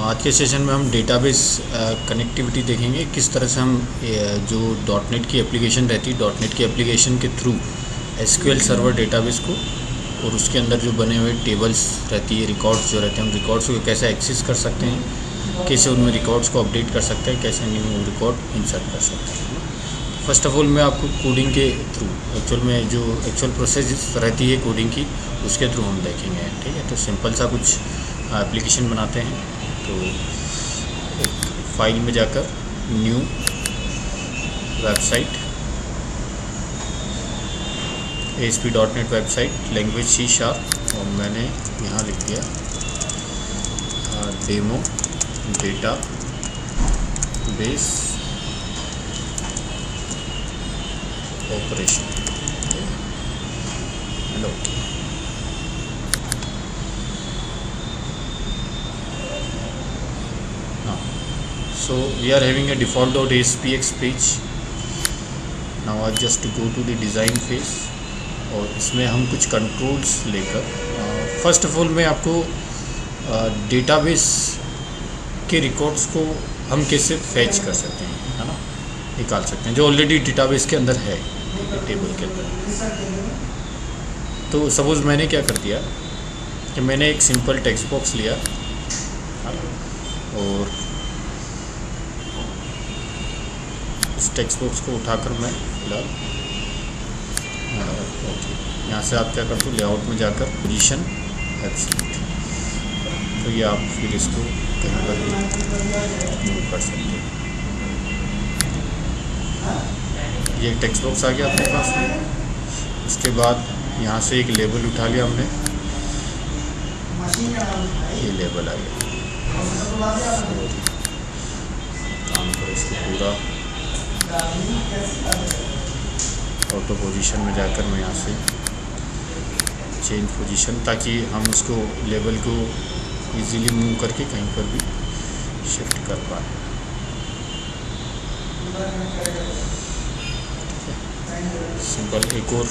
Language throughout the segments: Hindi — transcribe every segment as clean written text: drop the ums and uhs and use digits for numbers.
आज के सेशन में हम डेटाबेस कनेक्टिविटी देखेंगे, किस तरह से हम जो डॉटनेट की एप्लीकेशन रहती है, डॉटनेट की एप्लीकेशन के थ्रू एसक्यूएल सर्वर डेटाबेस को और उसके अंदर जो बने हुए टेबल्स रहती है, रिकॉर्ड्स जो रहते हैं, उन रिकॉर्ड्स को कैसे एक्सेस कर सकते हैं, कैसे उनमें रिकॉर्ड्स को अपडेट कर सकते हैं, कैसे न्यू रिकॉर्ड इंसर्ट कर सकते हैं। फर्स्ट ऑफ ऑल मैं आपको कोडिंग के थ्रू एक्चुअल में जो एक्चुअल प्रोसेस रहती है कोडिंग की, उसके थ्रू हम देखेंगे। ठीक है, तो सिंपल सा कुछ एप्लीकेशन बनाते हैं। तो एक फाइल में जाकर new website, ASP.NET website, language C#, और मैंने यहाँ लिख दिया demo data base operation. Hello, so we are having a default.aspx page. Now I just go to the design phase और इसमें हम कुछ कंट्रोल्स लेकर फर्स्ट ऑफ ऑल मैं आपको डेटाबेस के रिकॉर्ड्स को हम कैसे फैच कर सकते हैं, है ना, निकाल सकते हैं जो ऑलरेडी डेटाबेस के अंदर है, टेबल के अंदर। तो सपोज़ मैंने क्या कर दिया कि मैंने एक सिंपल टेक्स्ट बॉक्स लिया और इस टेक्स्ट बॉक्स को उठाकर मैं फिलहाल यहाँ से आप क्या करते हो, लेआउट में जाकर पोजीशन एब्सोल्यूट, तो ये आप फिर इसको कहीं पर भी मूव कर सकते हो। ये एक टेक्स्ट बॉक्स आ गया अपने पास में। उसके बाद यहाँ से एक लेबल उठा लिया हमने, ये लेबल आ गया। काम करो इसको पूरा ऑटो पोजीशन में जाकर मैं यहाँ से चेंज पोजीशन, ताकि हम उसको लेबल को इजीली मूव करके कहीं पर भी शिफ्ट कर पाए। सिंपल एक और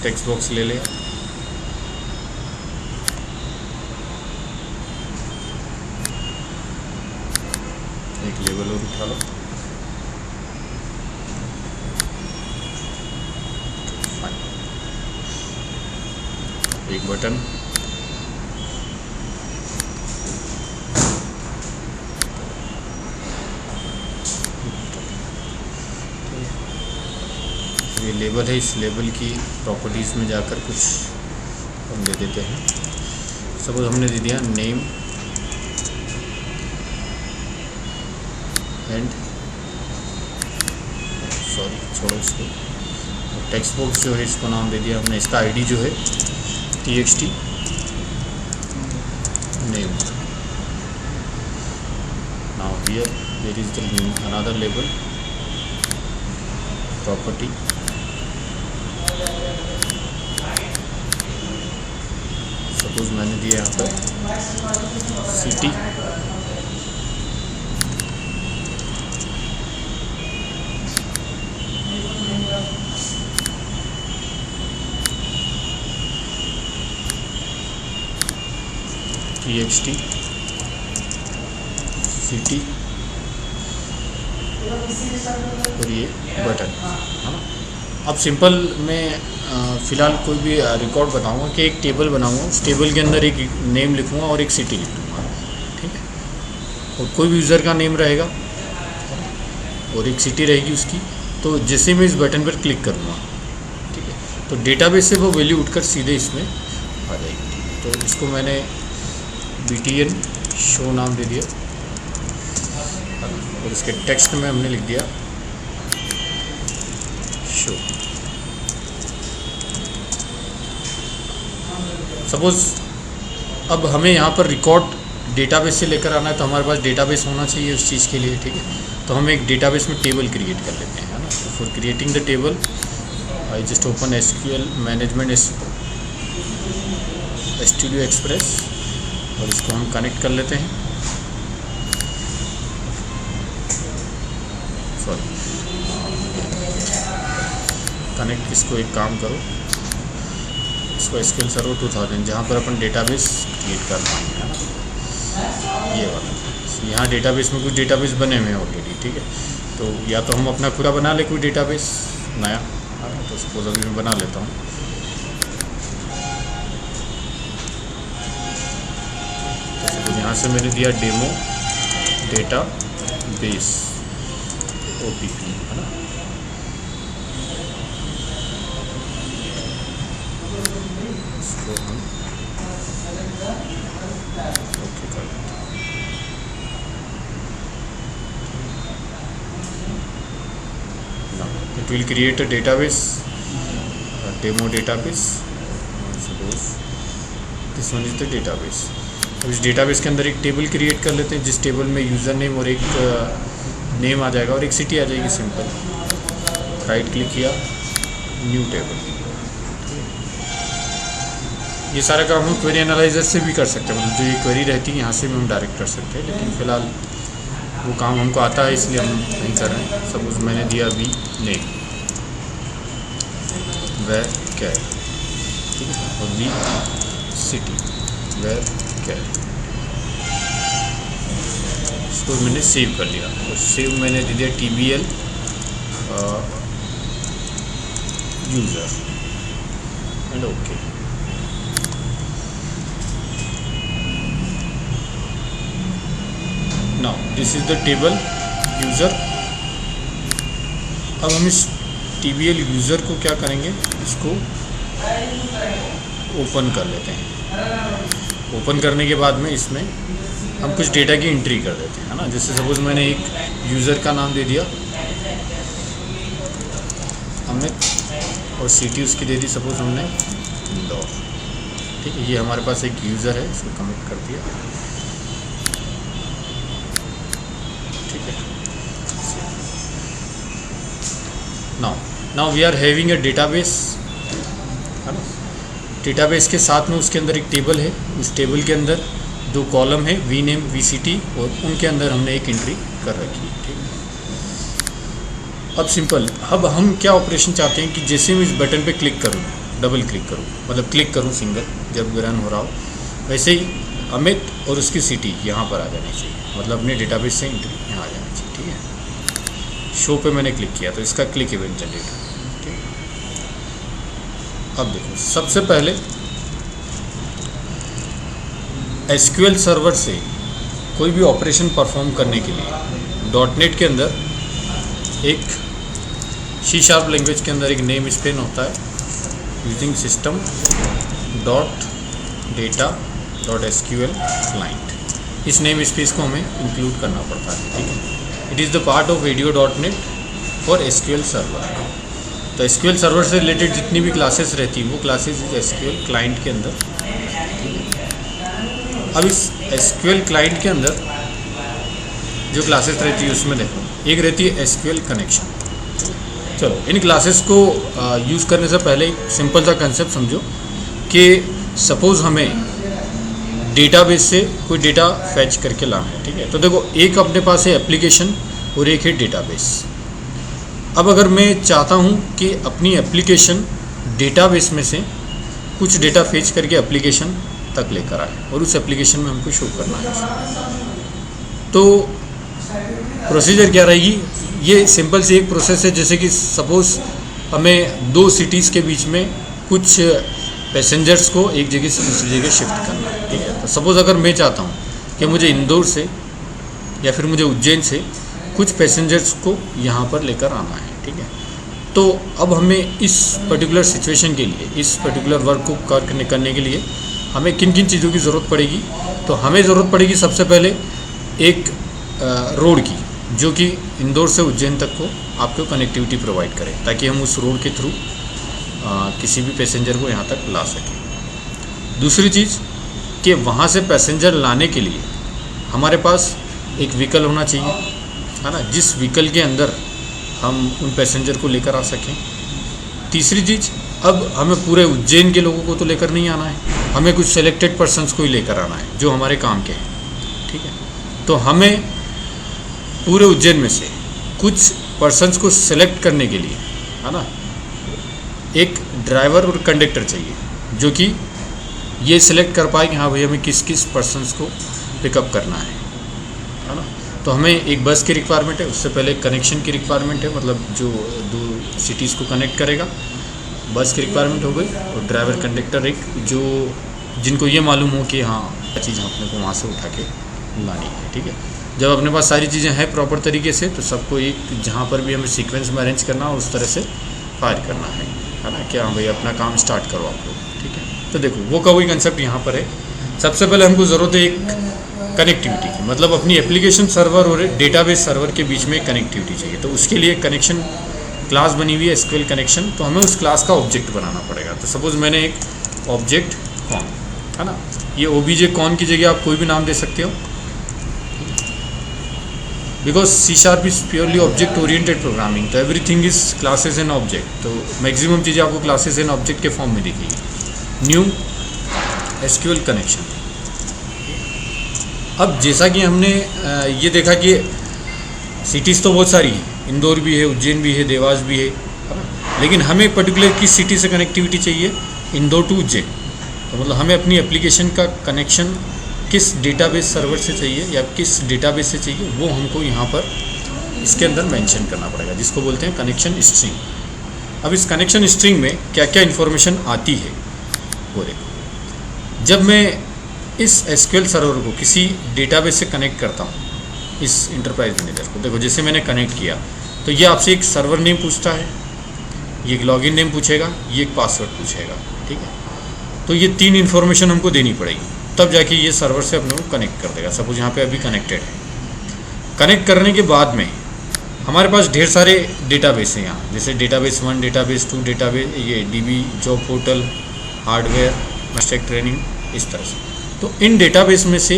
टेक्स्ट बॉक्स ले लें, एक लेबल और उठा लो, एक बटन, ये लेबल है। इस लेबल की प्रॉपर्टीज़ में जाकर कुछ हम दे देते हैं। सपोज हमने दे दिया नेम एंड छोड़ो इसको, टेक्स्ट बॉक्स जो है इसको नाम दे दिया हमने, इसका आईडी जो है txt name. Now here there is the another label property, suppose मैंने दिया यहाँ पर city, txt city और ये बटन, है ना। अब सिंपल मैं फ़िलहाल कोई भी रिकॉर्ड बताऊंगा कि एक टेबल बनाऊंगा, उस टेबल के अंदर एक नेम लिखूंगा और एक सिटी लिख दूँगा, ठीक है, और कोई भी यूज़र का नेम रहेगा और एक सिटी रहेगी उसकी। तो जैसे मैं इस बटन पर क्लिक करूँगा, ठीक है, तो डेटाबेस से वो वैल्यू उठकर सीधे इसमें आ जाएगी। तो इसको मैंने btn शो नाम दे दिया और इसके टेक्स्ट में हमने लिख दिया शो। सपोज अब हमें यहाँ पर रिकॉर्ड डेटाबेस से लेकर आना है, तो हमारे पास डेटाबेस होना चाहिए उस चीज़ के लिए, ठीक है। तो हम एक डेटाबेस में टेबल क्रिएट कर लेते हैं, है ना। तो for creating the table I just open SQL management studio express और इसको हम कनेक्ट कर लेते हैं। कनेक्ट, इसको एक काम करो, इसको SQL सर्वर 2000 जहाँ पर अपन डेटाबेस क्रिएट कर पाएंगे, है ना। ये वाला। यहाँ डेटाबेस में कुछ डेटाबेस बने हुए हैं ऑलरेडी, ठीक है। तो या तो हम अपना पूरा बना ले कोई डेटाबेस नया, तो सपोज अभी मैं बना लेता हूँ। तो सपोज यहाँ से मैंने दिया डेमो डेटा बेस OPP, है ना। इसको हम ओके कर लेते हैं। It will create a database, a demo database. Suppose this one is the database. अब इस डेटाबेस के अंदर एक टेबल क्रिएट कर लेते हैं, जिस टेबल में यूज़र नेम और एक नेम आ जाएगा और एक सिटी आ जाएगी। सिंपल राइट क्लिक किया, न्यू टेबल। ये सारा काम हम क्वेरी एनालाइजर से भी कर सकते हैं, मतलब जो ये क्वेरी रहती है यहाँ से भी हम डायरेक्ट कर सकते हैं, लेकिन फ़िलहाल वो काम हमको आता है इसलिए हम नहीं कर रहे हैं। सपोज मैंने दिया वी नेम वेर कैर, ठीक है, और वी सिटी वेर कैर। इसको मैंने सेव कर लिया, और सेव मैंने दे दिया TBL user and okay. Now this is the table user. अब हम इस TBL यूज़र को क्या करेंगे, इसको ओपन कर लेते हैं। ओपन करने के बाद में इसमें हम कुछ डेटा की एंट्री कर देते हैं, है ना। जैसे सपोज मैंने एक यूज़र का नाम दे दिया अमित, और सिटी उसकी दे दी सपोज हमने इंदौर, ठीक है। ये हमारे पास एक यूज़र है, इसको कमिट कर दिया, ठीक है। Now we are having a database, है ना। डेटाबेस के साथ में उसके अंदर एक टेबल है, उस टेबल के अंदर 2 कॉलम है, वी नेम वी सिटी, और उनके अंदर हमने एक एंट्री कर रखी है, ठीक है। अब सिंपल, अब हम क्या ऑपरेशन चाहते हैं कि जैसे मैं इस बटन पे क्लिक करूँ, डबल क्लिक करूँ, मतलब क्लिक करूँ सिंगल जब रन हो रहा हो, वैसे ही अमित और उसकी सिटी यहाँ पर आ जानी चाहिए, मतलब अपने डेटाबेस से एंट्री यहाँ आ जानी चाहिए, ठीक है। शो पे मैंने क्लिक किया तो इसका क्लिक इवेंट जनरेट, ठीक है। अब देखो, सबसे पहले SQL सर्वर से कोई भी ऑपरेशन परफॉर्म करने के लिए .NET के अंदर एक C# लैंग्वेज के अंदर एक नेम स्पेन होता है, using system dot data dot SQL client. इस नेम स्पेस को हमें इंक्लूड करना पड़ता है, ठीक है। It is the part of ADO.NET for SQL server. तो SQL सर्वर से रिलेटेड जितनी भी क्लासेस रहती हैं वो क्लासेस SQL क्लाइंट के अंदर, ठीक है। अब इस SQL क्लाइंट के अंदर जो क्लासेस रहती है उसमें देखो, एक रहती है SQL कनेक्शन। चलो, इन क्लासेस को यूज़ करने से पहले एक सिंपल सा कंसेप्ट समझो कि सपोज़ हमें डेटाबेस से कोई डेटा फैच करके लाना है, ठीक है। तो देखो, एक अपने पास है एप्लीकेशन और एक है डेटाबेस। अब अगर मैं चाहता हूँ कि अपनी एप्लीकेशन डेटाबेस में से कुछ डेटा फैच करके एप्लीकेशन तक लेकर आए और उस एप्लीकेशन में हमको शो करना है, तो प्रोसीजर क्या रहेगी। ये सिंपल सी एक प्रोसेस है, जैसे कि सपोज़ हमें 2 सिटीज़ के बीच में कुछ पैसेंजर्स को एक जगह से दूसरी जगह शिफ्ट करना है, ठीक है। तो सपोज़ अगर मैं चाहता हूँ कि मुझे इंदौर से या फिर मुझे उज्जैन से कुछ पैसेंजर्स को यहाँ पर लेकर आना है, ठीक है। तो अब हमें इस पर्टिकुलर सिचुएशन के लिए, इस पर्टिकुलर वर्क को करने के लिए हमें किन किन चीज़ों की ज़रूरत पड़ेगी। तो हमें ज़रूरत पड़ेगी सबसे पहले एक रोड की, जो कि इंदौर से उज्जैन तक को आपको कनेक्टिविटी प्रोवाइड करे, ताकि हम उस रोड के थ्रू किसी भी पैसेंजर को यहाँ तक ला सकें। दूसरी चीज़ कि वहाँ से पैसेंजर लाने के लिए हमारे पास एक व्हीकल होना चाहिए, है ना, जिस व्हीकल के अंदर हम उन पैसेंजर को लेकर आ सकें। तीसरी चीज़, अब हमें पूरे उज्जैन के लोगों को तो लेकर नहीं आना है, हमें कुछ सेलेक्टेड पर्सन्स को ही लेकर आना है जो हमारे काम के हैं, ठीक है। तो हमें पूरे उज्जैन में से कुछ पर्सन्स को सेलेक्ट करने के लिए, है ना, एक ड्राइवर और कंडक्टर चाहिए जो कि ये सिलेक्ट कर पाए कि हाँ भाई हमें किस किस पर्सन्स को पिकअप करना है ना। तो हमें एक बस की रिक्वायरमेंट है, उससे पहले कनेक्शन की रिक्वायरमेंट है, मतलब जो दो सिटीज़ को कनेक्ट करेगा, बस की रिक्वायरमेंट हो गई। और ड्राइवर कंडक्टर एक जो जिनको ये मालूम हो कि हाँ क्या चीज़ अपने को वहाँ से उठा के लानी है, ठीक है। जब अपने पास सारी चीज़ें हैं प्रॉपर तरीके से, तो सबको एक जहाँ पर भी हमें सीक्वेंस में अरेंज करना हो उस तरह से फायर करना है ना। क्या हाँ भाई अपना काम स्टार्ट करो आप लोग, ठीक है। तो देखो वो का वही कंसेप्ट यहाँ पर है। सबसे पहले हमको ज़रूरत है एक कनेक्टिविटी की, मतलब अपनी एप्लीकेशन सर्वर और डेटाबेस सर्वर के बीच में कनेक्टिविटी चाहिए। तो उसके लिए कनेक्शन क्लास बनी हुई है एसक्यूएल कनेक्शन, तो हमें उस क्लास का ऑब्जेक्ट बनाना पड़ेगा। तो सपोज मैंने एक ऑब्जेक्ट कॉन है ना, ये ओबीजे कॉन की जगह आप कोई भी नाम दे सकते हो, because C# is purely object oriented programming, तो everything is classes and object. तो मैक्सिमम चीज़ें आपको क्लासेस एंड ऑब्जेक्ट के फॉर्म में दिखेगी। New SQL connection. अब जैसा कि हमने ये देखा कि सिटीज़ तो बहुत सारी हैं, इंदौर भी है, उज्जैन भी है, देवास भी है, लेकिन हमें पर्टिकुलर किस सिटी से कनेक्टिविटी चाहिए, इंदौर टू उज्जैन। तो मतलब हमें अपनी एप्लीकेशन का कनेक्शन किस डेटाबेस सर्वर से चाहिए या किस डेटाबेस से चाहिए, वो हमको यहाँ पर इसके अंदर मेंशन करना पड़ेगा, जिसको बोलते हैं कनेक्शन स्ट्रिंग। अब इस कनेक्शन स्ट्रिंग में क्या क्या इन्फॉर्मेशन आती है वो देखो। जब मैं इस एसक्यूएल सर्वर को किसी डेटाबेस से कनेक्ट करता हूँ, इस इंटरप्राइज मैनेजर को, देखो जैसे मैंने कनेक्ट किया तो ये आपसे एक सर्वर नेम पूछता है, ये एक लॉगिन नेम पूछेगा, ये एक पासवर्ड पूछेगा, ठीक है। तो ये 3 इन्फॉर्मेशन हमको देनी पड़ेगी, तब जाके ये सर्वर से अपने को कनेक्ट कर देगा। सपोज यहाँ पे अभी कनेक्टेड है। कनेक्ट करने के बाद में हमारे पास ढेर सारे डेटाबेस हैं यहाँ, जैसे डेटाबेस 1, डेटाबेस 2, डेटाबेस ये DB job portal, hardware, Mastek training, इस तरह से। तो इन डेटाबेस में से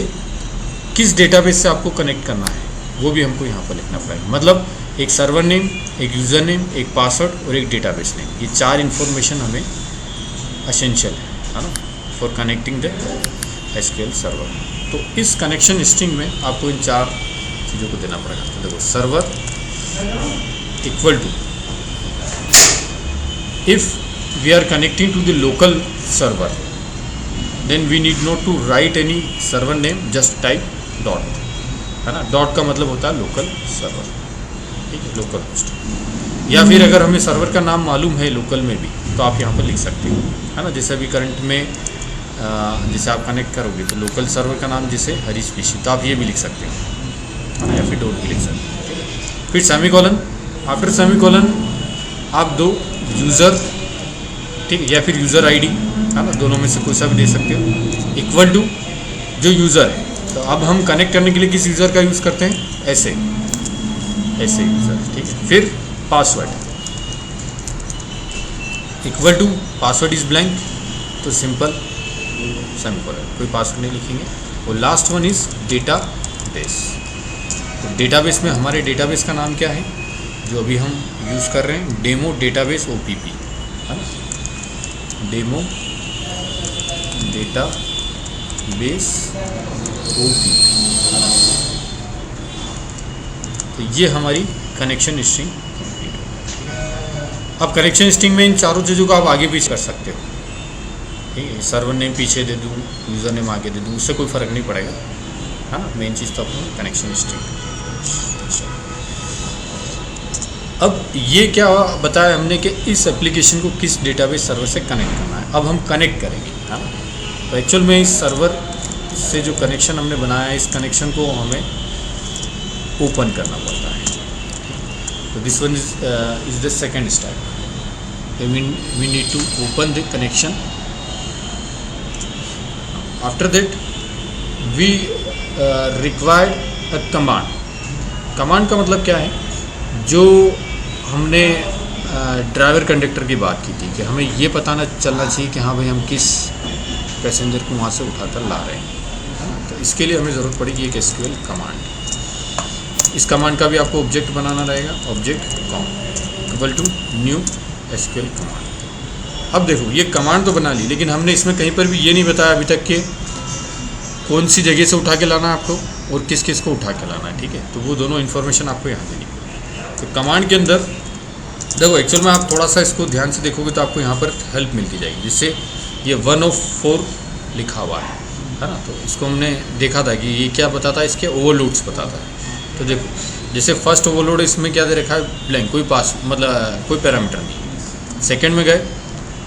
किस डेटाबेस से आपको कनेक्ट करना है वो भी हमको यहाँ पर लिखना पड़ेगा। मतलब एक सर्वर नेम, एक यूज़र नेम, एक पासवर्ड और एक डेटाबेस नेम, ये 4 इन्फॉर्मेशन हमें एसेंशियल है ना for connecting the SQL server. तो इस कनेक्शन स्ट्रिंग में आपको इन 4 चीज़ों को देना पड़ेगा। तो देखो server equal to, if we are connecting to the local server, then we need not to write any server name, just type dot, है ना। डॉट का मतलब होता है लोकल सर्वर, ठीक है, लोकल होस्ट। या फिर अगर हमें सर्वर का नाम मालूम है लोकल में भी, तो आप यहाँ पर लिख सकते हो, है ना। जैसे अभी करंट में जैसे आप कनेक्ट करोगे तो लोकल सर्वर का नाम जैसे हरीश पीसी, तो आप ये भी लिख सकते हो, है ना, या फिर डॉट भी लिख सकते हो, ठीक है। फिर सेमीकोलन, आफ्टर सेमीकोलन आप दो यूज़र, ठीक है, या फिर यूज़र आईडी, है ना, दोनों में से कोई सा भी दे सकते हो, इक्वल टू जो यूज़र है। तो अब हम कनेक्ट करने के लिए किस यूज़र का यूज़ करते हैं, ऐसे यूज़र, ठीक है। फिर password equal to password is blank, तो सिंपल सेमीकोलन, कोई पासवर्ड नहीं लिखेंगे। और लास्ट वन इज़ डेटाबेस। तो डेटाबेस में हमारे डेटाबेस का नाम क्या है जो अभी हम यूज़ कर रहे हैं, डेमो डेटाबेस OPP, है ना, डेमो डेटाबेस OPP। तो ये हमारी कनेक्शन स्ट्रिंग कंप्लीट हो। अब कनेक्शन स्ट्रिंग में इन 4 चीज़ों को आप आगे पीछे कर सकते हो, ठीक है। सर्वर नेम पीछे दे दूँ, यूज़र नेम आगे दे दूँ, उससे कोई फ़र्क नहीं पड़ेगा, है ना। मेन चीज़ तो अपनी कनेक्शन स्ट्रिंग। अब ये क्या बताया हमने कि इस एप्लीकेशन को किस डेटाबेस सर्वर से कनेक्ट करना है। अब हम कनेक्ट करेंगे, है ना। तो एक्चुअल में इस सर्वर से जो कनेक्शन हमने बनाया है, इस कनेक्शन को हमें ओपन करना पड़ता है। तो this one is the second step, we need to open the connection. After that we require a command. Command का मतलब क्या है, जो हमने ड्राइवर कंडक्टर की बात की थी कि हमें ये पता चलना चाहिए कि हाँ भाई हम किस पैसेंजर को वहाँ से उठाकर ला रहे हैं। तो इसके लिए हमें ज़रूरत पड़ेगी एक एसक्यूएल कमांड। इस कमांड का भी आपको ऑब्जेक्ट बनाना रहेगा, object com equal to new SQL command. अब देखो ये कमांड तो बना ली, लेकिन हमने इसमें कहीं पर भी ये नहीं बताया अभी तक कि कौन सी जगह से उठा के लाना है आपको और किस किस को उठा के लाना है, ठीक है। तो वो दोनों इन्फॉर्मेशन आपको यहाँ देनी पड़ेगी। तो कमांड के अंदर देखो एक्चुअल में आप थोड़ा सा इसको ध्यान से देखोगे तो आपको यहाँ पर हेल्प मिलती जाएगी, जिससे ये 1 of 4 लिखा हुआ है, है ना। तो इसको हमने देखा था कि ये क्या बताता है, इसके ओवरलोड्स बताता है। तो देखो जैसे फर्स्ट ओवरलोड इसमें क्या दे रखा है, ब्लैंक, कोई पास मतलब कोई पैरामीटर नहीं। सेकंड में गए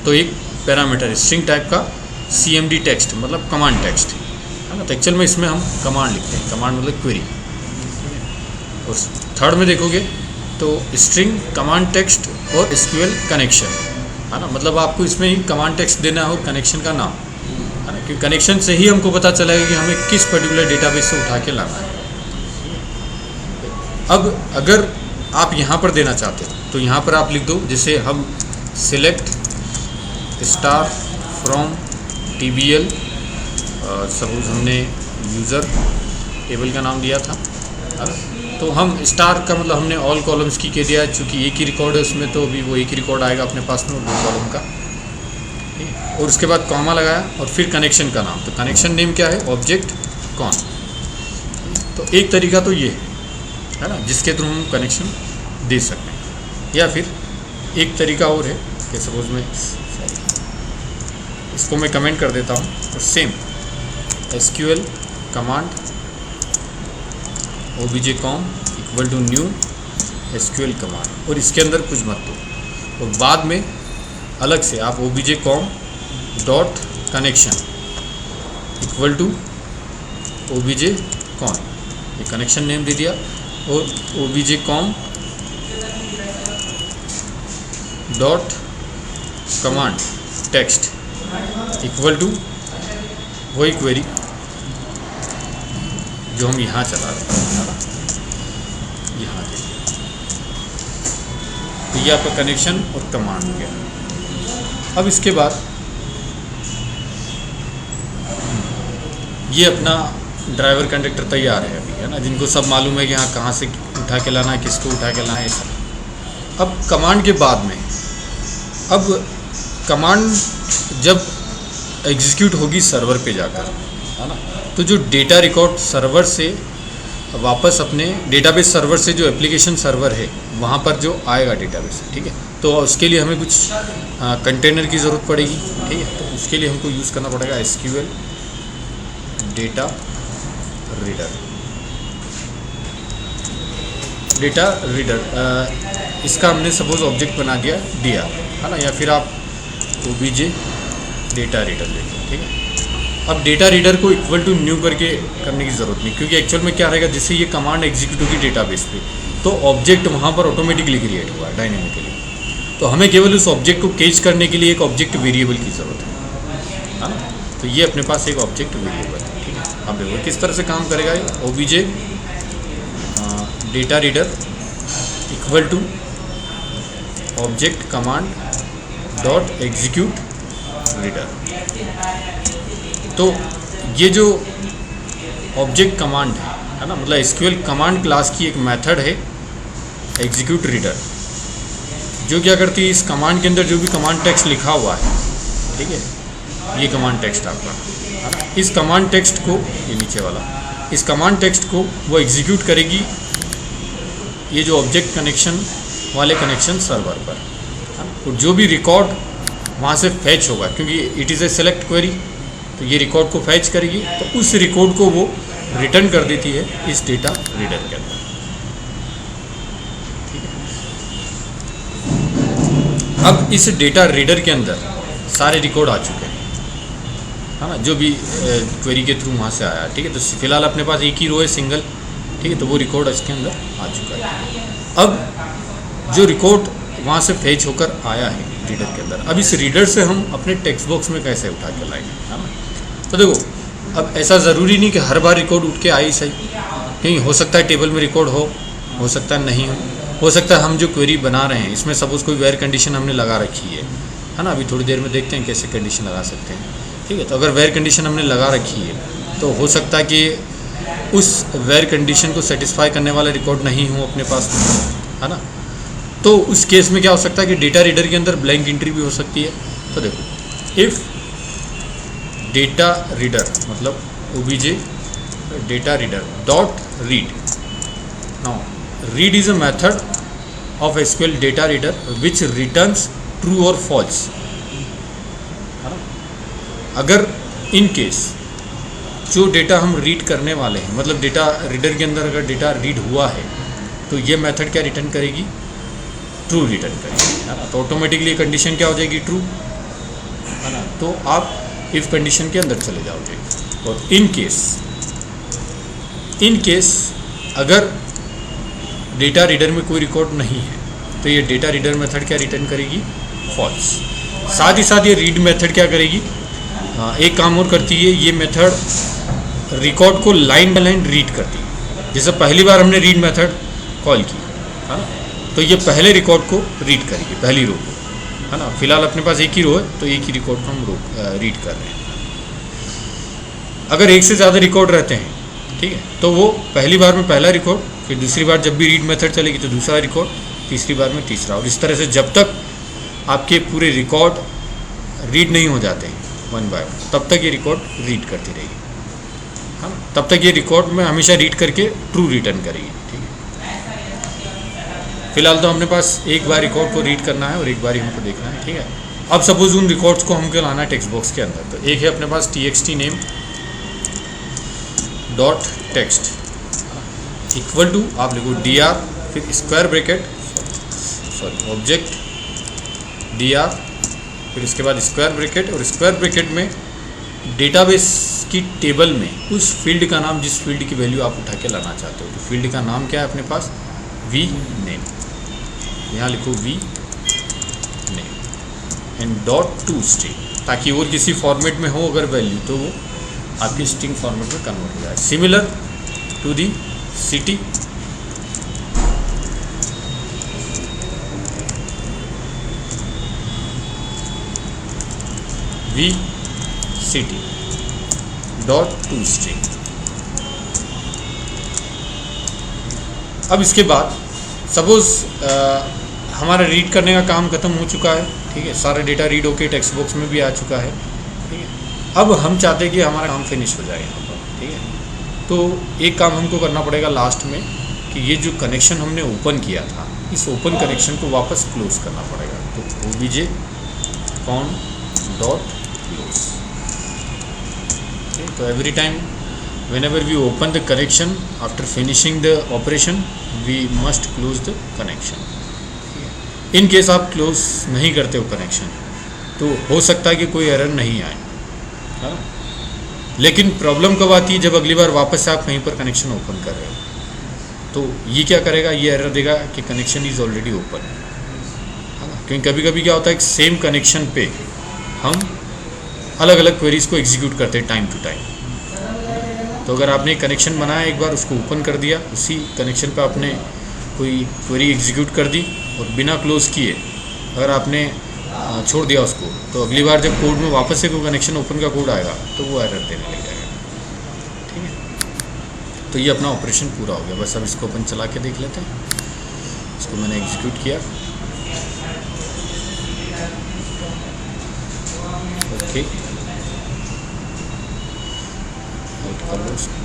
तो एक पैरामीटर स्ट्रिंग टाइप का CMD टेक्स्ट मतलब कमांड टेक्स्ट है ना। तो एक्चुअल में इसमें हम कमांड लिखते हैं, कमांड मतलब क्वेरी। और थर्ड में देखोगे तो स्ट्रिंग कमांड टेक्स्ट और SQL कनेक्शन है ना। मतलब आपको इसमें ही कमांड टेक्स्ट देना है और कनेक्शन का नाम है ना, क्योंकि कनेक्शन से ही हमको पता चलेगा कि हमें किस पर्टिकुलर डेटाबेस से उठा के लाना है। अब अगर आप यहाँ पर देना चाहते हो तो यहाँ पर आप लिख दो, जैसे हम select star from TBL, suppose हमने यूज़र टेबल का नाम दिया था, तो हम स्टार का मतलब हमने ऑल कॉलम्स की कह दिया, चूँकि एक ही रिकॉर्ड है उसमें, तो अभी वो एक ही रिकॉर्ड आएगा अपने पास में 2 कॉलम का। और उसके बाद कॉमा लगाया और फिर कनेक्शन का नाम, तो कनेक्शन नेम क्या है, ऑब्जेक्ट कौन। तो एक तरीका तो ये है ना, जिसके थ्रू हम कनेक्शन दे सकते हैं। या फिर एक तरीका और है कि सपोज में इसको मैं कमेंट कर देता हूँ और same SQL command obj.com equal to new SQL command, और इसके अंदर कुछ मत दो, और बाद में अलग से आप obj.com dot connection equal to obj.com, ये कनेक्शन नेम दे दिया, और obj.com dot command text equal to वही क्वेरी जो हम यहाँ चला रहे हैं, यहाँ देखिए। तो ये आपका कनेक्शन और कमांड हो गया। अब इसके बाद ये अपना ड्राइवर कंडक्टर तैयार है अभी, है ना, जिनको सब मालूम है कि हाँ कहाँ से उठा के लाना है, किसको उठा के लाना है, सब। अब कमांड के बाद में, अब कमांड जब एग्जीक्यूट होगी सर्वर पे जाकर, है ना, तो जो डेटा रिकॉर्ड सर्वर से वापस अपने डेटाबेस सर्वर से जो एप्लीकेशन सर्वर है वहाँ पर जो आएगा डेटाबेस, ठीक है। तो उसके लिए हमें कुछ कंटेनर की ज़रूरत पड़ेगी, ठीक है। तो उसके लिए हमको यूज़ करना पड़ेगा SQL data reader. Data reader इसका हमने सपोज ऑब्जेक्ट बना दिया है ना, या फिर आप obj डेटा रीडर लेंगे, ठीक है। अब डेटा रीडर को इक्वल टू न्यू करके करने की ज़रूरत नहीं, क्योंकि एक्चुअल में क्या रहेगा, जैसे ये कमांड एग्जीक्यूट होगी डेटाबेस पे, तो ऑब्जेक्ट वहाँ पर ऑटोमेटिकली क्रिएट हुआ है डायनेमिकली। तो हमें केवल उस ऑब्जेक्ट को कैच करने के लिए एक ऑब्जेक्ट वेरिएबल की ज़रूरत है ना। तो ये अपने पास एक ऑब्जेक्ट वेरिएबल है, ठीक है। अब देखो किस तरह से काम करेगा ये, obj data reader equal to object command dot execute reader. तो ये जो ऑब्जेक्ट कमांड है ना, मतलब SQL कमांड क्लास की एक मेथड है एग्जीक्यूट रीडर, जो क्या करती है, इस कमांड के अंदर जो भी कमांड टेक्स्ट लिखा हुआ है, ठीक है, ये कमांड टेक्स्ट आपका है ना, इस कमांड टेक्स्ट को, ये नीचे वाला, इस कमांड टेक्स्ट को वो एग्जीक्यूट करेगी ये जो ऑब्जेक्ट कनेक्शन वाले कनेक्शन सर्वर पर, और जो भी रिकॉर्ड वहाँ से फैच होगा, क्योंकि it is a select query, तो ये रिकॉर्ड को फैच करेगी, तो उस रिकॉर्ड को वो रिटर्न कर देती है इस डेटा रीडर के अंदर, ठीक है। अब इस डेटा रीडर के अंदर सारे रिकॉर्ड आ चुके हैं, है ना, जो भी क्वेरी के थ्रू वहाँ से आया, ठीक है। तो फिलहाल अपने पास एक ही रो है सिंगल, ठीक है, तो वो रिकॉर्ड इसके अंदर आ चुका है। अब जो रिकॉर्ड वहाँ से फेच होकर आया है रीडर के अंदर, अब इस रीडर से हम अपने टेक्स्ट बॉक्स में कैसे उठा के लाएंगे, है ना। तो देखो, अब ऐसा ज़रूरी नहीं कि हर बार रिकॉर्ड उठ के आए ही सही, कहीं हो सकता है टेबल में रिकॉर्ड हो सकता है नहीं हो सकता है हम जो क्वेरी बना रहे हैं इसमें सपोज़ कोई वेयर कंडीशन हमने लगा रखी है ना। अभी थोड़ी देर में देखते हैं कैसे कंडीशन लगा सकते हैं, ठीक है। तो अगर वेयर कंडीशन हमने लगा रखी है तो हो सकता है कि उस वेयर कंडीशन को सेटिस्फाई करने वाला रिकॉर्ड नहीं हो अपने पास, है ना। तो उस केस में क्या हो सकता है कि डेटा रीडर के अंदर ब्लैंक एंट्री भी हो सकती है। तो देखो, इफ़ डेटा रीडर मतलब obj data reader dot read, now read is a method of SQL data reader which returns true और फॉल्स, है ना। अगर इन केस जो डेटा हम रीड करने वाले हैं, मतलब डेटा रीडर के अंदर अगर डेटा रीड हुआ है तो ये मेथड क्या रिटर्न करेगी, ट्रू रिटर्न करेगी, है ना। तो ऑटोमेटिकली कंडीशन क्या हो जाएगी, ट्रू, है ना। तो आप इफ कंडीशन के अंदर चले जाओगे। और इन केस अगर डेटा रीडर में कोई रिकॉर्ड नहीं है तो ये डेटा रीडर मेथड क्या रिटर्न करेगी, फॉल्स। साथ ही साथ ये रीड मेथड क्या करेगी, एक काम और करती है, ये मेथड रिकॉर्ड को लाइन बाय लाइन रीड करती है। जैसे पहली बार हमने रीड मेथड कॉल की, है ना, तो ये पहले रिकॉर्ड को रीड करेगी, पहली रो को, है ना। फिलहाल अपने पास एक ही रो है तो एक ही रिकॉर्ड को हम रीड कर रहे हैं। अगर एक से ज़्यादा रिकॉर्ड रहते हैं, ठीक है, तो वो पहली बार में पहला रिकॉर्ड, फिर दूसरी बार जब भी रीड मेथड चलेगी तो दूसरा रिकॉर्ड, तीसरी बार में तीसरा, और इस तरह से जब तक आपके पूरे रिकॉर्ड रीड नहीं हो जाते हैं वन बाय वन, तब तक ये रिकॉर्ड रीड करती रहेगी, हाँ, तब तक ये रिकॉर्ड में हमेशा रीड करके ट्रू रिटर्न करेगी, ठीक है। फिलहाल तो अपने पास एक बार रिकॉर्ड को रीड करना है और एक बार ही हमको देखना है, ठीक है। अब सपोज उन रिकॉर्ड्स को हमको लाना है टेक्स्ट बॉक्स के अंदर, तो एक है अपने पास txt name dot text equal to, आप लिखो dr, फिर square bracket, sorry object dr, फिर इसके बाद स्क्वायर ब्रैकेट, और स्क्वायर ब्रैकेट में डेटाबेस की टेबल में उस फील्ड का नाम, जिस फील्ड की वैल्यू आप उठा के लाना चाहते हो। तो फील्ड का नाम क्या है अपने पास, वी नेम, यहाँ लिखो V name and dot to string, ताकि और किसी फॉर्मेट में हो अगर वैल्यू तो वो आपकी स्ट्रिंग फॉर्मेट में कन्वर्ट हो जाए। Similar to the city, V city dot to string. अब इसके बाद सपोज हमारा रीड करने का काम खत्म हो चुका है, ठीक है, सारा डेटा रीड होके टेक्स्ट बॉक्स में भी आ चुका है, ठीक है। अब हम चाहते हैं कि हमारा काम फिनिश हो जाए यहाँ पर, ठीक है। तो एक काम हमको करना पड़ेगा लास्ट में, कि ये जो कनेक्शन हमने ओपन किया था, इस ओपन कनेक्शन को वापस क्लोज करना पड़ेगा। तो obj कॉन डॉट क्लोज, तो every time whenever we open the connection after finishing the operation we must close the connection। In case आप क्लोज नहीं करते हो कनेक्शन तो हो सकता है कि कोई एरर नहीं आए, हाँ। लेकिन प्रॉब्लम कब आती है, जब अगली बार वापस से आप कहीं पर कनेक्शन ओपन कर रहे हो, तो ये क्या करेगा, ये एरर देगा कि कनेक्शन इज़ ऑलरेडी ओपन, है ना। क्योंकि कभी कभी क्या होता है, सेम कनेक्शन पे हम अलग अलग क्वेरीज को एग्जीक्यूट करते हैं टाइम टू टाइम। तो अगर आपने कनेक्शन बनाया एक बार, उसको ओपन कर दिया, उसी कनेक्शन पे आपने कोई क्वेरी एग्जीक्यूट कर दी और बिना क्लोज किए अगर आपने छोड़ दिया उसको, तो अगली बार जब कोड में वापस से कोई कनेक्शन ओपन का कोड आएगा तो वो एरर देने लग जाएगा, ठीक है। तो ये अपना ऑपरेशन पूरा हो गया। बस अब इसको अपन चला के देख लेते हैं। इसको मैंने एग्जीक्यूट किया, ओके, कर लो इसको।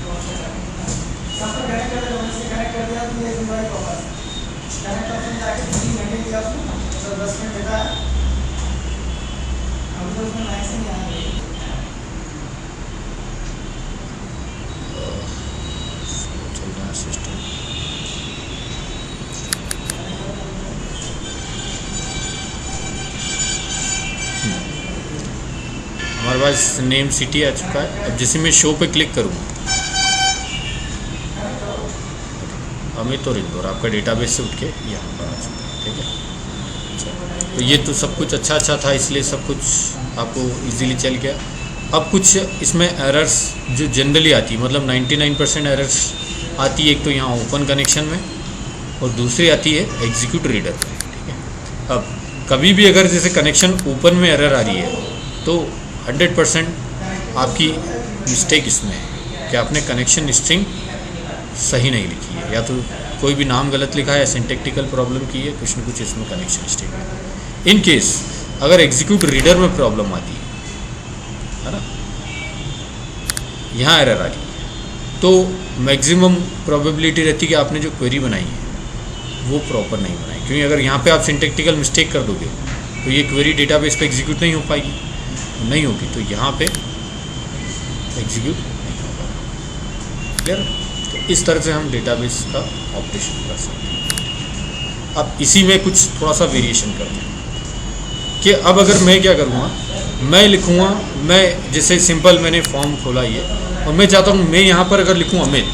चल रहा है सिस्टम। हमारे पास नेम सिटी आ चुका है। अब जैसे मैं शो पे क्लिक करूँगा, अमित और इंदौर आपका डेटाबेस से उठ के यहाँ पर आ चुका है, ठीक है। अच्छा, तो ये तो सब कुछ अच्छा था, इसलिए सब कुछ आपको इजीली चल गया। अब कुछ इसमें एरर्स जो जनरली आती है, मतलब 99% एरर्स आती है, एक तो यहाँ ओपन कनेक्शन में और दूसरी आती है एग्जीक्यूट रीडर में, ठीक है। अब कभी भी अगर जैसे कनेक्शन ओपन में एरर आ रही है तो 100% आपकी मिस्टेक इसमें है कि आपने कनेक्शन स्ट्रिंग सही नहीं लिखी है, या तो कोई भी नाम गलत लिखा है, सिंटैक्टिकल प्रॉब्लम की है, कुछ न कुछ इसमें कनेक्शन स्ट्रिंग है। इन केस अगर एग्जीक्यूट रीडर में प्रॉब्लम आती है ना, यहाँ एरर आ रही है, तो मैक्सिमम प्रोबेबिलिटी रहती है कि आपने जो क्वेरी बनाई है वो प्रॉपर नहीं बनाई, क्योंकि अगर यहाँ पे आप सिंटैक्टिकल मिस्टेक कर दोगे तो ये क्वेरी डेटाबेस पे एग्जीक्यूट नहीं हो पाएगी, नहीं होगी, तो यहाँ पे एग्जीक्यूट नहीं होगा। क्लियर? तो इस तरह से हम डेटाबेस का ऑपरेशन कर सकते हैं। अब इसी में कुछ थोड़ा सा वेरिएशन करते हैं कि अब अगर मैं क्या करूँगा, मैं लिखूँगा, मैं जैसे सिंपल मैंने फॉर्म खोला ये, और मैं चाहता हूँ मैं यहाँ पर अगर लिखूँ अमित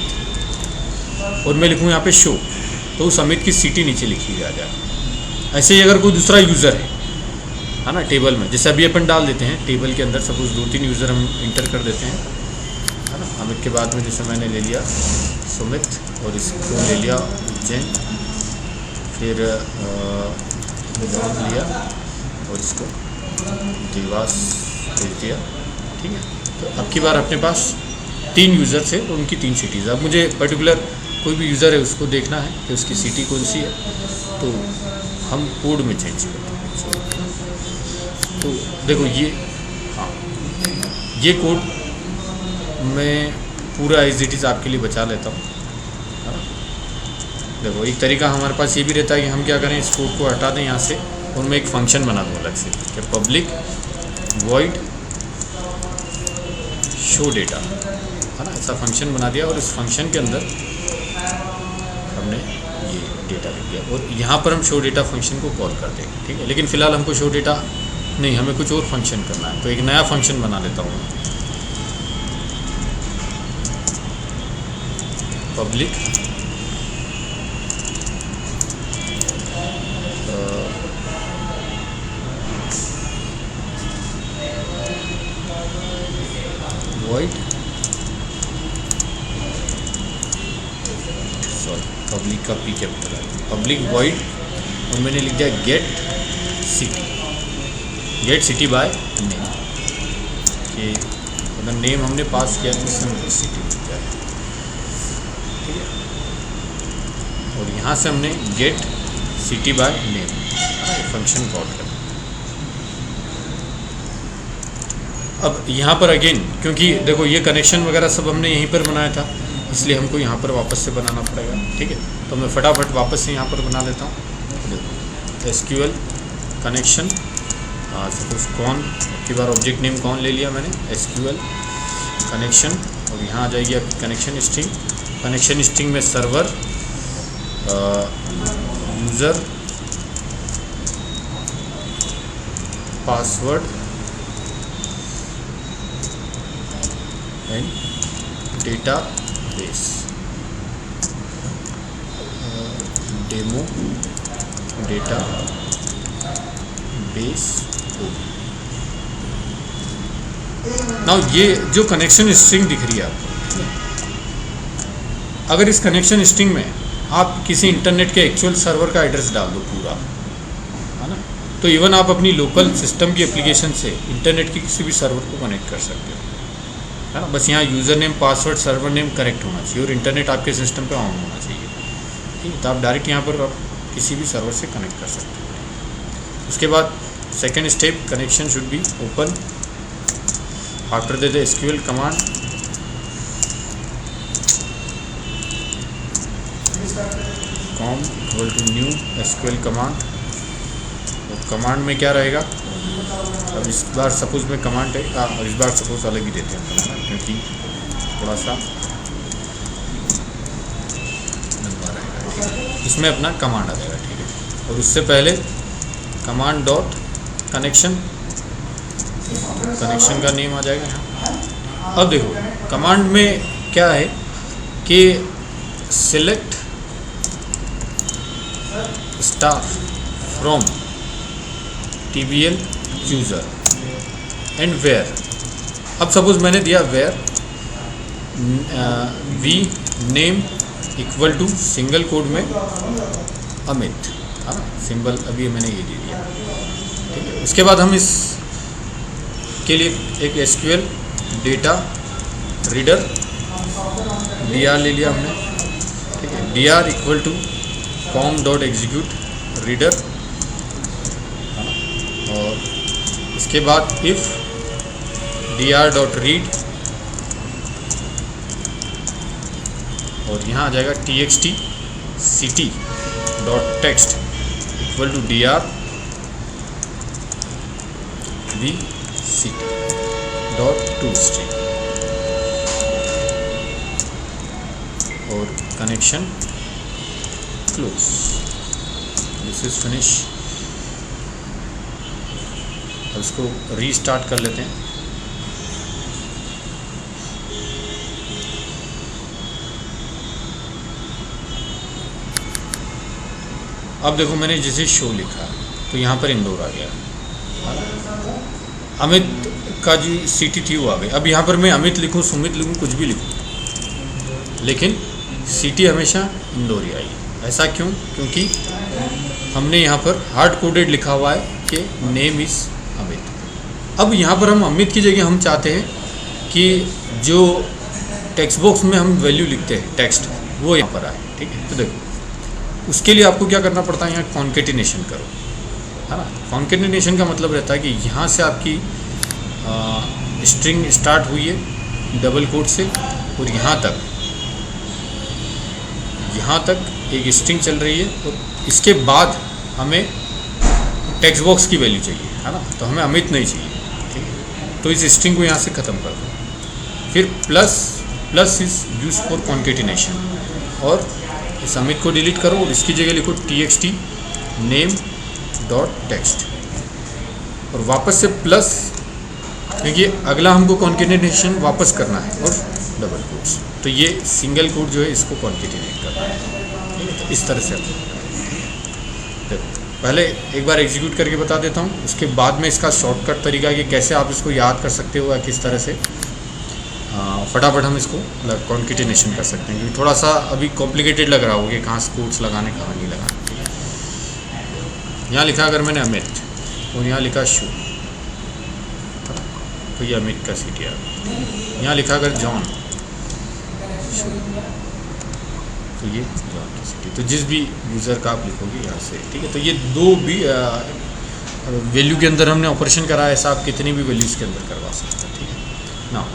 और मैं लिखूँ यहाँ पे शो, तो उस अमित की सिटी नीचे लिखी आ जाए। ऐसे ही अगर कोई दूसरा यूज़र है ना टेबल में, जैसे अभी अपन डाल देते हैं टेबल के अंदर, सपोज 2-3 यूज़र हम इंटर कर देते हैं, है ना। अमित के बाद में जैसे मैंने ले लिया सुमित, और इसको ले लिया उज्जैन, फिर जॉन लिया और इसको देवास भेज दिया, ठीक है। तो अब की बार अपने पास 3 यूज़र थे और उनकी 3 सिटीज़। अब मुझे पर्टिकुलर कोई भी यूज़र है उसको देखना है कि उसकी सिटी कौन सी है, तो हम कोड में चेंज करते हैं। तो देखो ये, हाँ, ये कोड मैं पूरा एज इट इज़ आपके लिए बचा लेता हूँ, है ना। देखो एक तरीका हमारे पास ये भी रहता है कि हम क्या करें, इस कोड को हटा दें यहाँ से और मैं एक फंक्शन बना दूँ अलग से कि पब्लिक वॉइड शो डेटा, है ना। ऐसा फंक्शन बना दिया और इस फंक्शन के अंदर हमने ये डेटा लिख दिया और यहाँ पर हम शो डेटा फंक्शन को कॉल कर देंगे, ठीक है। लेकिन फ़िलहाल हमको शो डेटा नहीं, हमें कुछ और फंक्शन करना है, तो एक नया फंक्शन बना लेता हूँ, पब्लिक वॉइड, सॉरी पब्लिक का पी कैपिटल है, पब्लिक वॉइड, और मैंने लिख दिया गेट सिटी बाय नेम, कि अगर नेम हमने पास किया तो इसमें सिटी मिल जाए, ठीक है। और यहाँ से हमने get city by name function call कर। अब यहाँ पर अगेन, क्योंकि देखो ये कनेक्शन वगैरह सब हमने यहीं पर बनाया था, इसलिए हमको यहाँ पर वापस से बनाना पड़ेगा, ठीक है। तो मैं फटाफट वापस से यहाँ पर बना लेता हूँ। SQL कनेक्शन, सपोज कौन की बार ऑब्जेक्ट नेम कौन ले लिया मैंने, SQL कनेक्शन, और यहाँ आ जाएगी आपकी कनेक्शन स्ट्रिंग। कनेक्शन स्ट्रिंग में server, user, password and data base, demo data base. Now ये जो कनेक्शन स्ट्रिंग दिख रही है आपको, अगर इस कनेक्शन स्ट्रिंग में आप किसी इंटरनेट के एक्चुअल सर्वर का एड्रेस डाल दो पूरा, है ना, तो इवन आप अपनी लोकल सिस्टम की एप्लीकेशन से इंटरनेट के किसी भी सर्वर को कनेक्ट कर सकते हो, है ना। बस यहाँ user name, password, server name correct होना चाहिए और इंटरनेट आपके सिस्टम पे ऑन होना चाहिए, ठीक है। तो आप डायरेक्ट यहाँ पर आप किसी भी सर्वर से कनेक्ट कर सकते हो। उसके बाद second step, connection should be open. After the SQL command, com equal to new SQL command. और कमांड में क्या रहेगा, अब इस बार सपोज में कमांड है, और इस बार सपोज अलग ही देते हैं क्योंकि थोड़ा सा लंबा रहेगा, ठीक है। इसमें अपना कमांड आ जाएगा, ठीक है। और उससे पहले कमांड डॉट कनेक्शन, कनेक्शन का नेम आ जाएगा यहाँ। अब देखो कमांड में क्या है कि select star from TBL user and where. अब सपोज मैंने दिया where V name equal to single quote में अमित, हाँ सिंबल अभी मैंने ये दे दिया, ठीक है। उसके बाद हम इस के लिए एक SQL डेटा रीडर DR ले लिया हमने, ठीक है। DR equal to com dot execute reader, और इसके बाद इफ़ DR डॉट रीड, और यहाँ आ जाएगा TXT city dot text equal to DR V city dot to string. Connection close, this is finish. अब इसको रीस्टार्ट कर लेते हैं। अब देखो मैंने जैसे शो लिखा तो यहाँ पर इंदौर आ गया, अमित का जो सिटी थी वो आ गई। अब यहाँ पर मैं अमित लिखूँ, सुमित लिखूँ, कुछ भी लिखूँ, लेकिन सिटी हमेशा इंदौर ही आएगी। ऐसा क्यों? क्योंकि हमने यहाँ पर हार्ड कोडेड लिखा हुआ है कि नेम इज़ अमित। अब यहाँ पर हम अमित की जगह हम चाहते हैं कि जो टेक्स्ट बॉक्स में हम वैल्यू लिखते हैं टेक्स्ट, वो यहाँ पर आए। ठीक है, तो देखो उसके लिए आपको क्या करना पड़ता है, यहाँ कॉन्केटिनेशन करो, है ना। कॉन्केटिनेशन का मतलब रहता है कि यहाँ से आपकी स्ट्रिंग स्टार्ट हुई है डबल कोट से और यहाँ तक एक स्ट्रिंग चल रही है, और इसके बाद हमें टेक्स्ट बॉक्स की वैल्यू चाहिए, है ना। तो हमें अमित नहीं चाहिए, ठीक है। तो इस स्ट्रिंग को यहाँ से ख़त्म कर दो। फिर plus is use for concatenation, और इस अमित को डिलीट करो और इसकी जगह लिखो txt नेम डॉट टेक्स्ट, और वापस से प्लस, क्योंकि अगला हमको कॉन्केटिनेशन वापस करना है, और डबल कोट्स। तो ये सिंगल कोट जो है इसको कॉन्केटिनेट करना है, ठीक है। तो इस तरह से देखो, पहले एक बार एग्जीक्यूट करके बता देता हूँ, उसके बाद में इसका शॉर्टकट तरीका है कि कैसे आप इसको याद कर सकते हो या किस तरह से फटाफट हम इसको कॉन्केटिनेशन कर सकते हैं, क्योंकि थोड़ा सा अभी कॉम्प्लिकेटेड लग रहा होगा कि कहाँ कोट्स लगाने कहाँ नहीं लगाने। यहाँ लिखा अगर मैंने अमित और यहाँ लिखा शू, तो ये अमित का सिटी आ गया। यहाँ लिखा अगर जॉन शू, तो ये जॉन की सिटी। तो जिस भी यूज़र का आप लिखोगे यहाँ से, ठीक है। तो ये दो भी वैल्यू के अंदर हमने ऑपरेशन करा है, ऐसा आप कितनी भी वैल्यूज़ के अंदर करवा सकते हैं, ठीक है ना।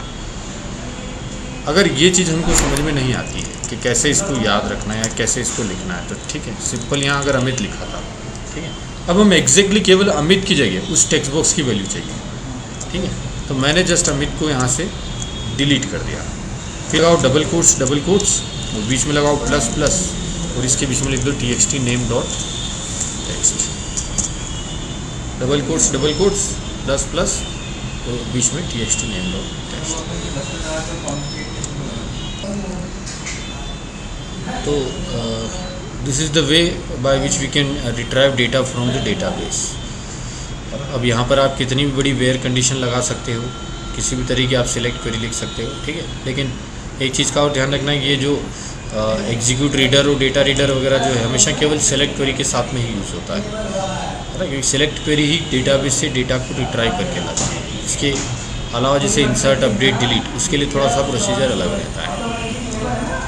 अगर ये चीज़ हमको समझ में नहीं आती है कि कैसे इसको याद रखना है या कैसे इसको लिखना है, तो ठीक है, सिंपल यहाँ अगर अमित लिखा था, ठीक है। अब हम एग्जैक्टली केवल अमित की जगह उस टेक्स्ट बॉक्स की वैल्यू चाहिए, ठीक है। तो मैंने जस्ट अमित को यहाँ से डिलीट कर दिया। फिर लगाओ डबल कोट्स और बीच में लगाओ प्लस और इसके बीच में लिख दो txt name dot text, double quotes plus और बीच में txt नेम डॉट टेक्स्ट। तो this is the way by which we can retrieve data from the database. अब यहाँ पर आप कितनी भी बड़ी वेयर कंडीशन लगा सकते हो, किसी भी तरीके आप सिलेक्ट क्वेरी लिख सकते हो, ठीक है। लेकिन एक चीज़ का और ध्यान रखना है, ये जो एग्जीक्यूट रीडर और डेटा रीडर वगैरह जो है हमेशा केवल सेलेक्ट क्वेरी के साथ में ही यूज़ होता है ना, क्योंकि सेलेक्ट क्वेरी ही डेटाबेस से डेटा को रिट्राइव करके लाता है। इसके अलावा जैसे इंसर्ट, अपडेट, डिलीट, उसके लिए थोड़ा सा प्रोसीजर अलग रहता है।